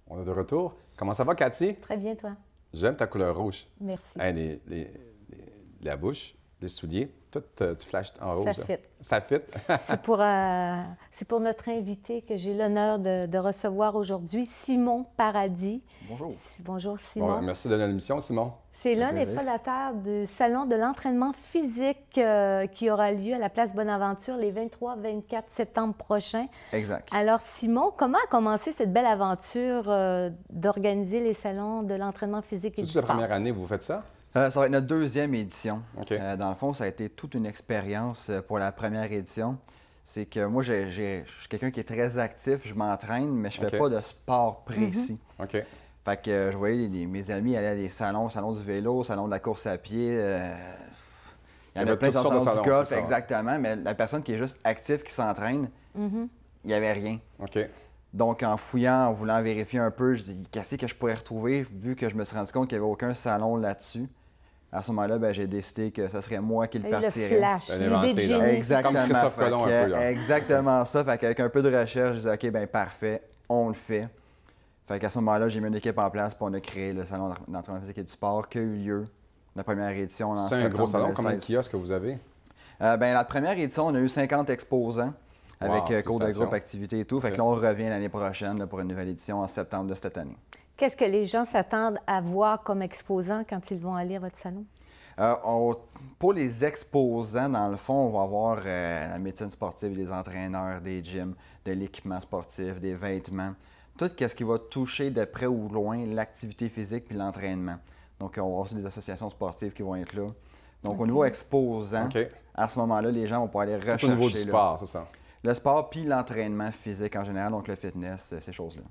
On est de retour. Comment ça va, Cathy? Très bien, toi. J'aime ta couleur rouge. Merci. Hey, la bouche, les souliers, tout, tu flashes en rouge. Ça là. fit. Ça fit. C'est pour notre invité que j'ai l'honneur de recevoir aujourd'hui, Simon Paradis. Bonjour. Bonjour, Simon. Bon, merci de l'émission, Simon. C'est l'un des plaisir. fondateurs du Salon de l'entraînement physique qui aura lieu à la place Bonaventure les 23-24 septembre prochains. Exact. Alors, Simon, comment a commencé cette belle aventure d'organiser les salons de l'entraînement physique et du C'est-tu la sport? première année que vous faites ça? Ça va être notre deuxième édition. OK. Dans le fond, ça a été toute une expérience pour la première édition. C'est que moi, je suis quelqu'un qui est très actif, je m'entraîne, mais je ne fais OK. pas de sport précis. OK. Fait que je voyais mes amis aller à des salons, salon du vélo, salon de la course à pied. Il y en avait a plein toutes dans le sortes de salon du salons, golf, c'est ça, exactement. Mais la personne qui est juste active, qui s'entraîne, il n'y avait rien. OK. Donc, en fouillant, en voulant vérifier un peu, je dis, qu'est-ce que je pourrais retrouver, vu que je me suis rendu compte qu'il n'y avait aucun salon là-dessus. À ce moment-là, ben, j'ai décidé que ce serait moi qui le Le partirais. flash, Un l'idée inventé, de là. génie. Exactement. Comme Christophe Fait Colomb, que, un peu, là. exactement ça. Fait qu'avec un peu de recherche, je disais, OK, ben parfait, on le fait. Fait qu'à ce moment-là, j'ai mis une équipe en place, puis on a créé le Salon d'entraînement physique et du sport qui a eu lieu, la première édition en C'est un gros septembre salon. Combien de 2016. kiosques que vous avez? Ben, la première édition, on a eu 50 exposants avec Wow, cours de félicitations. groupe, activités et tout. Fait que là, on revient l'année prochaine là, pour une nouvelle édition en septembre de cette année. Qu'est-ce que les gens s'attendent à voir comme exposants quand ils vont aller à votre salon? Pour les exposants, dans le fond, on va avoir la médecine sportive, des entraîneurs, des gyms, de l'équipement sportif, des vêtements. Tout ce qui va toucher de près ou loin l'activité physique puis l'entraînement. Donc, on va avoir aussi des associations sportives qui vont être là. Donc, au niveau exposant, OK. à ce moment-là, les gens vont pouvoir aller Tout rechercher au niveau du là, sport, c'est ça. le sport puis l'entraînement physique en général, donc le fitness, ces choses-là.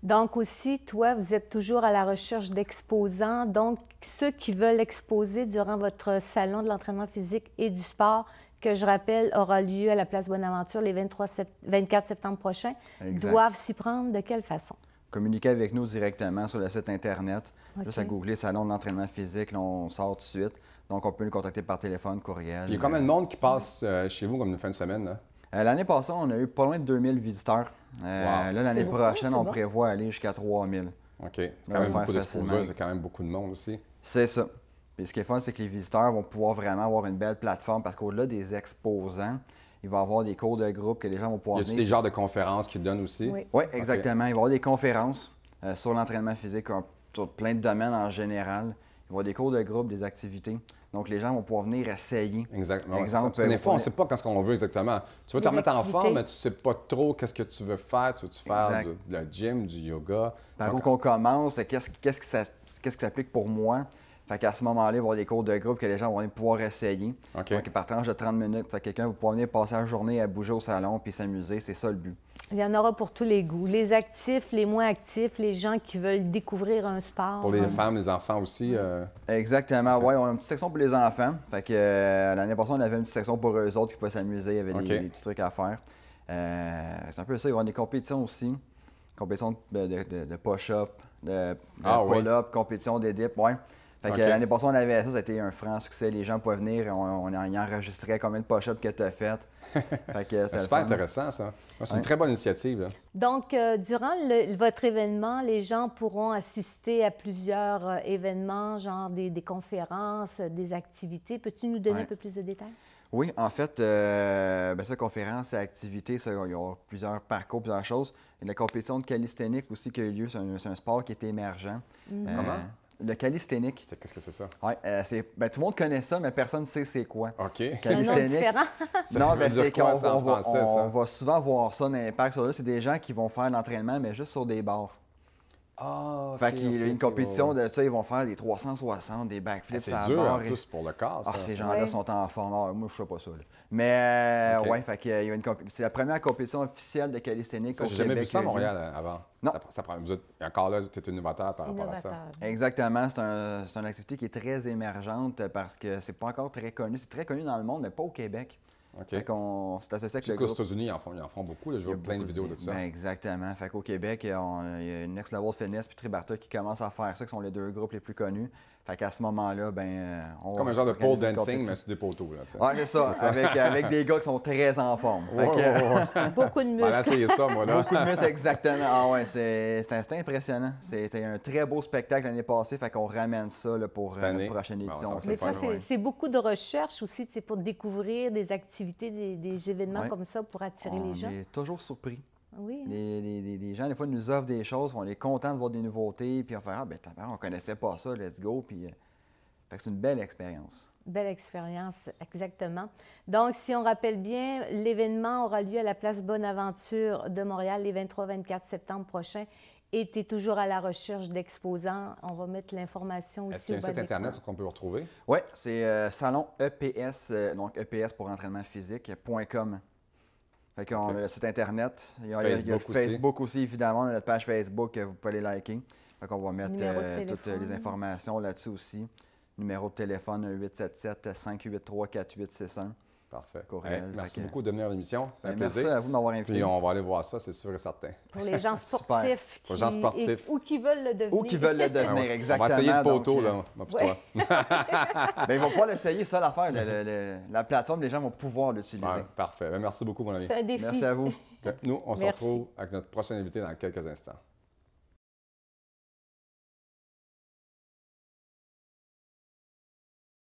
Donc aussi, toi, vous êtes toujours à la recherche d'exposants. Donc, ceux qui veulent exposer durant votre salon de l'entraînement physique et du sport, que je rappelle, aura lieu à la place Bonaventure les 24 septembre prochains, Exact. doivent s'y prendre de quelle façon? Communiquer avec nous directement sur le site Internet. OK. Juste à googler Salon de l'entraînement physique, là, on sort tout de suite. Donc, on peut nous contacter par téléphone, courriel. Puis il y a combien de monde qui passe chez vous comme une fin de semaine, là? L'année passée, on a eu pas loin de 2000 visiteurs. Là, l'année C'est beaucoup, prochaine, c'est on bon. prévoit aller jusqu'à 3000. OK. C'est On quand va même faire beaucoup facilement. d'exposants, c'est quand même beaucoup de monde aussi. C'est ça. Et ce qui est fun, c'est que les visiteurs vont pouvoir vraiment avoir une belle plateforme parce qu'au-delà des exposants, il va y avoir des cours de groupe que les gens vont Y pouvoir a-t-il venir. des genres de conférences qu'ils donnent aussi? Oui. Oui, exactement. Il va y avoir des conférences sur l'entraînement physique, sur plein de domaines en général. Il va y avoir des cours de groupe, des activités. Donc, les gens vont pouvoir venir essayer. Exactement. Exemple, Parce que des fois, on ne vous sait pas qu'est-ce qu'on veut exactement. Tu veux te Les remettre en activités. forme, mais tu ne sais pas trop qu'est-ce que tu veux faire. Tu veux-tu faire Exact. le gym, du yoga? Par où Donc, qu'on commence, qu'est-ce qui s'applique pour moi. Fait qu'à ce moment-là, il va y avoir des cours de groupe que les gens vont pouvoir essayer. OK. Donc, par tranche de 30 minutes, fait que quelqu'un va pouvoir venir passer la journée à bouger au salon puis s'amuser. C'est ça le but. Il y en aura pour tous les goûts. Les actifs, les moins actifs, les gens qui veulent découvrir un sport. Pour les femmes, les enfants aussi. Exactement. Oui, on a une petite section pour les enfants. Fait que l'année passée, on avait une petite section pour eux autres qui pouvaient s'amuser. Il y avait OK. des petits trucs à faire. C'est un peu ça. Il va y avoir des compétitions aussi. Compétitions de push-up, de Ah oui. pull-up, compétition des dips. Ouais. Fait que OK. l'année passée, on avait ça. Ça a été un franc succès. Les gens pouvaient venir. On y enregistrait combien de push-ups que tu as fait. Fait que C'est le super fun. intéressant, ça. C'est une Ouais. très bonne initiative. Là. Donc, durant votre événement, les gens pourront assister à plusieurs événements, genre des conférences, des activités. Peux-tu nous donner Ouais. un peu plus de détails? Oui, en fait, ça, conférence et activités, ça, il y aura plusieurs parcours, plusieurs choses. Il y a la compétition de calisthénique aussi qui a eu lieu. C'est un sport qui est émergent. Comment? Le calisthénique. Qu'est-ce que c'est ça? Oui, tout le monde connaît ça, mais personne ne sait c'est quoi. OK. Un nom Calisthénique. différent? Non, veut ben, dire c'est quoi, qu'on ça, en français, ça? on va souvent voir ça dans l'impact sur là. C'est des gens qui vont faire l'entraînement, mais juste sur des barres. Ah, Fait qu'il y a une compétition de ça, ils vont faire des 360, des backflips C'est à dur, en barre. plus, pour le corps, ça. Ah, ces ça. gens-là Ouais. sont en forme. Ah, moi, je ne fais pas ça. Là. Mais, OK. ouais, fait qu'il y a c'est la première compétition officielle de calisthénique Ça, au j'ai jamais vu Québec. ça à Montréal avant. Non. Ça prend, encore là, tu es innovateur par rapport à ça. Innovateur. Exactement. C'est une activité qui est très émergente parce que c'est pas encore très connu. C'est très connu dans le monde, mais pas au Québec. OK. Fait qu'on s'est associé avec Je sais le qu'aux groupe. États-Unis, ils en font beaucoup. Là, je Il y a vois plein de beaucoup vidéos de ça. Ben, exactement. Fait qu'au Québec, il y a une Next Level Fitness puis Tribarta qui commence à faire ça, qui sont les deux groupes les plus connus. Fait qu'à ce moment-là, on Comme un genre de pole organise une dancing, compétition. mais sur des poteaux. Là, Ouais, c'est ça, avec des gars qui sont très en forme. Fait que, Beaucoup de On va muscles. essayer ça, moi, là. beaucoup de muscles, exactement. Ah ouais, c'était impressionnant. C'était un très beau spectacle l'année passée, fait qu'on ramène ça là, pour Cette année. notre prochaine Bon, édition. ça, Mais c'est ça, fun, c'est beaucoup de recherche aussi, pour découvrir des activités, des événements Ouais. comme ça pour attirer On les gens. est toujours surpris. Oui. Les gens, des fois, nous offrent des choses, on est content de voir des nouveautés, puis on fait ah, ben, on connaissait pas ça, let's go. Puis, fait que c'est une belle expérience. Belle expérience, exactement. Donc, si on rappelle bien, l'événement aura lieu à la place Bonaventure de Montréal les 23-24 septembre prochains. Et tu es toujours à la recherche d'exposants. On va mettre l'information aussi Est-ce qu'il y a un au bas site de l'écran. Internet qu'on peut le retrouver? Oui, c'est salon EPS, donc EPS pour entraînement physique.com. Fait qu'on a le site Internet. Il y a le Facebook Facebook aussi, évidemment. On a notre page Facebook, vous pouvez aller liker. Fait qu'on va mettre Numéro de toutes téléphone. les informations là-dessus aussi. Numéro de téléphone 877-583-4861. Parfait. Courriel, Hey, merci fait que- beaucoup de venir à l'émission. C'était un Merci plaisir. à vous de m'avoir invité. Puis on va aller voir ça, c'est sûr et certain. Pour les gens Super. sportifs. Pour les gens sportifs. Ou qui veulent le devenir. Ou qui veulent le Ah devenir, ouais. exactement. On va essayer de Donc, poteau, là, moi puis toi. Ils vont pouvoir l'essayer, ça l'affaire. La plateforme, les gens vont pouvoir l'utiliser. Ouais, parfait. Ben, merci beaucoup, mon ami. C'est un défi. Merci à vous. Nous, on se Merci. retrouve avec notre prochain invité dans quelques instants.